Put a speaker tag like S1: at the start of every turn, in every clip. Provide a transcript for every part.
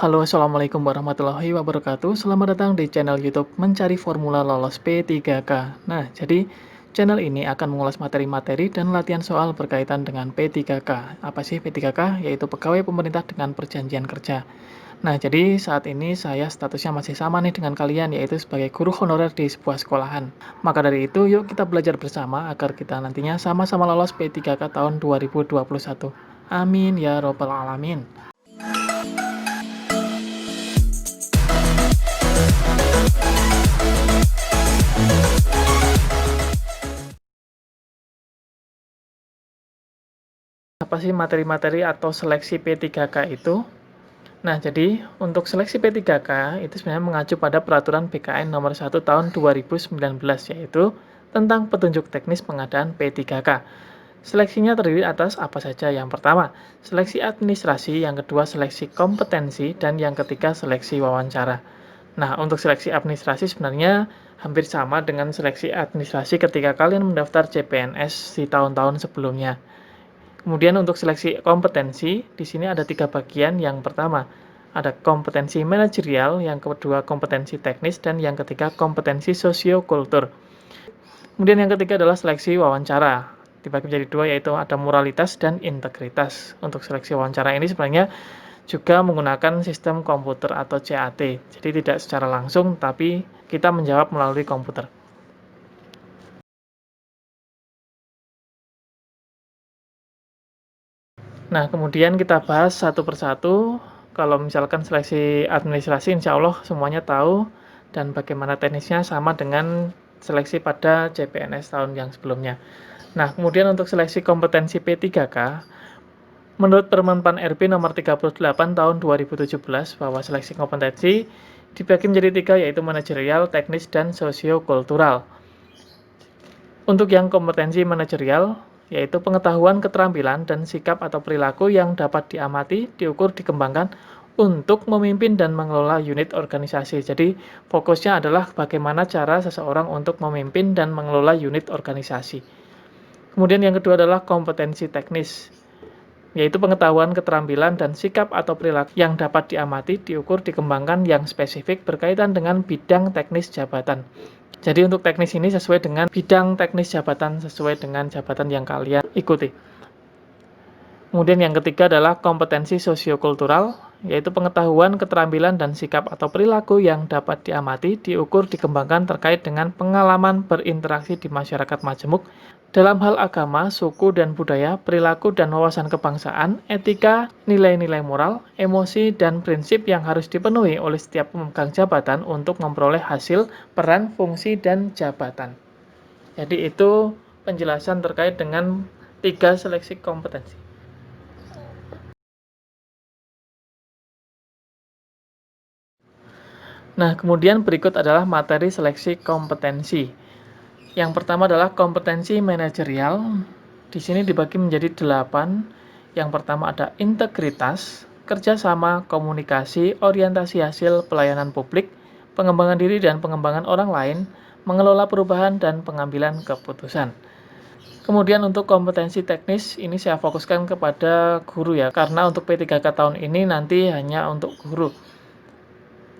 S1: Halo, Assalamualaikum warahmatullahi wabarakatuh. Selamat datang di channel YouTube Mencari Formula Lolos P3K. Nah, jadi channel ini akan mengulas materi-materi dan latihan soal berkaitan dengan P3K. Apa sih P3K? Yaitu pegawai pemerintah dengan perjanjian kerja. Nah, jadi saat ini saya statusnya masih sama nih dengan kalian, yaitu sebagai guru honorer di sebuah sekolahan. Maka dari itu, yuk kita belajar bersama agar kita nantinya sama-sama lolos P3K tahun 2021. Amin ya robbal alamin. Apa sih materi-materi atau seleksi P3K itu? Nah, jadi untuk seleksi P3K itu sebenarnya mengacu pada peraturan BKN nomor 1 tahun 2019, yaitu tentang petunjuk teknis pengadaan P3K. Seleksinya terdiri atas apa saja? Yang pertama, seleksi administrasi, yang kedua seleksi kompetensi, dan yang ketiga seleksi wawancara. Nah, untuk seleksi administrasi sebenarnya hampir sama dengan seleksi administrasi ketika kalian mendaftar CPNS di tahun-tahun sebelumnya. Kemudian untuk seleksi kompetensi, di sini ada 3 bagian. Yang pertama, ada kompetensi manajerial, yang kedua kompetensi teknis, dan yang ketiga kompetensi sosiokultur. Kemudian yang ketiga adalah seleksi wawancara. Dibagi menjadi 2, yaitu ada moralitas dan integritas. Untuk seleksi wawancara ini sebenarnya juga menggunakan sistem komputer atau CAT. Jadi tidak secara langsung, tapi kita menjawab melalui komputer. Nah, kemudian kita bahas satu persatu. Kalau misalkan seleksi administrasi, insya Allah semuanya tahu, dan bagaimana teknisnya sama dengan seleksi pada CPNS tahun yang sebelumnya. Nah, kemudian untuk seleksi kompetensi P3K, menurut Permen Pan RB nomor 38 tahun 2017, bahwa seleksi kompetensi dibagi menjadi 3, yaitu manajerial, teknis, dan sosiokultural. Untuk yang kompetensi manajerial, yaitu pengetahuan, keterampilan, dan sikap atau perilaku yang dapat diamati, diukur, dikembangkan untuk memimpin dan mengelola unit organisasi. Jadi, fokusnya adalah bagaimana cara seseorang untuk memimpin dan mengelola unit organisasi. Kemudian yang kedua adalah kompetensi teknis, yaitu pengetahuan, keterampilan, dan sikap atau perilaku yang dapat diamati, diukur, dikembangkan yang spesifik berkaitan dengan bidang teknis jabatan. Jadi untuk teknis ini sesuai dengan bidang teknis jabatan, sesuai dengan jabatan yang kalian ikuti. Kemudian yang ketiga adalah kompetensi sosiokultural, yaitu pengetahuan, keterampilan, dan sikap atau perilaku yang dapat diamati, diukur, dikembangkan terkait dengan pengalaman berinteraksi di masyarakat majemuk dalam hal agama, suku dan budaya, perilaku dan wawasan kebangsaan, etika, nilai-nilai moral, emosi, dan prinsip yang harus dipenuhi oleh setiap pemegang jabatan untuk memperoleh hasil, peran, fungsi, dan jabatan. Jadi itu penjelasan terkait dengan 3 seleksi kompetensi. Nah, kemudian berikut adalah materi seleksi kompetensi. Yang pertama adalah kompetensi manajerial. Di sini dibagi menjadi 8. Yang pertama ada integritas, kerjasama, komunikasi, orientasi hasil, pelayanan publik, pengembangan diri dan pengembangan orang lain, mengelola perubahan, dan pengambilan keputusan. Kemudian untuk kompetensi teknis, ini saya fokuskan kepada guru ya, karena untuk P3K tahun ini nanti hanya untuk guru.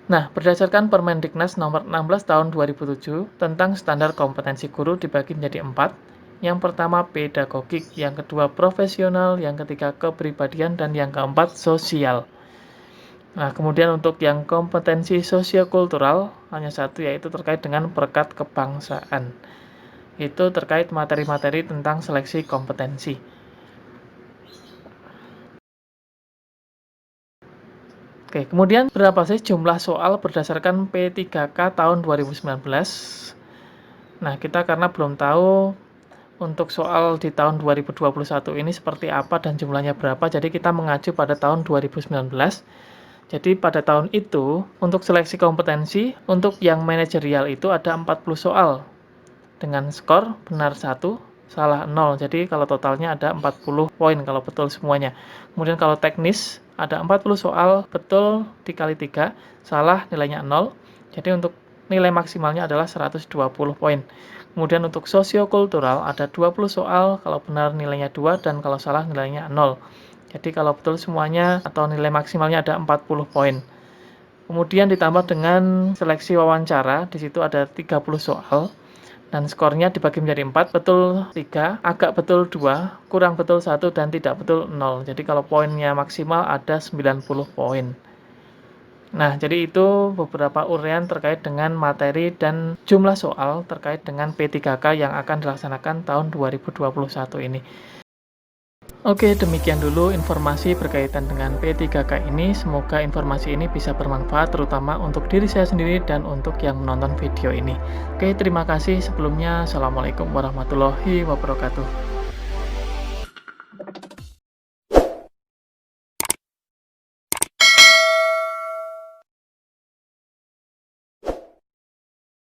S1: Nah, berdasarkan Permendiknas nomor 16 tahun 2007 tentang standar kompetensi guru dibagi menjadi 4. Yang pertama pedagogik, yang kedua profesional, yang ketiga kepribadian, dan yang keempat sosial. Nah, kemudian untuk yang kompetensi sosiokultural hanya satu, yaitu terkait dengan perekat kebangsaan. Itu terkait materi-materi tentang seleksi kompetensi. Oke, kemudian berapa sih jumlah soal berdasarkan P3K tahun 2019? Nah, kita karena belum tahu untuk soal di tahun 2021 ini seperti apa dan jumlahnya berapa, jadi kita mengacu pada tahun 2019. Jadi pada tahun itu, untuk seleksi kompetensi, untuk yang manajerial itu ada 40 soal dengan skor benar 1, salah 0. Jadi kalau totalnya ada 40 poin kalau betul semuanya. Kemudian kalau teknis ada 40 soal, betul dikali 3, salah nilainya 0. Jadi untuk nilai maksimalnya adalah 120 poin. Kemudian untuk sosiokultural ada 20 soal, kalau benar nilainya 2 dan kalau salah nilainya 0. Jadi kalau betul semuanya atau nilai maksimalnya ada 40 poin. Kemudian ditambah dengan seleksi wawancara, di situ ada 30 soal dan skornya dibagi menjadi 4, betul 3, agak betul 2, kurang betul 1, dan tidak betul 0. Jadi kalau poinnya maksimal ada 90 poin. Nah, jadi itu beberapa uraian terkait dengan materi dan jumlah soal terkait dengan P3K yang akan dilaksanakan tahun 2021 ini. Oke, demikian dulu informasi berkaitan dengan P3K ini. Semoga informasi ini bisa bermanfaat terutama untuk diri saya sendiri dan untuk yang menonton video ini. Oke, terima kasih sebelumnya. Assalamualaikum warahmatullahi wabarakatuh.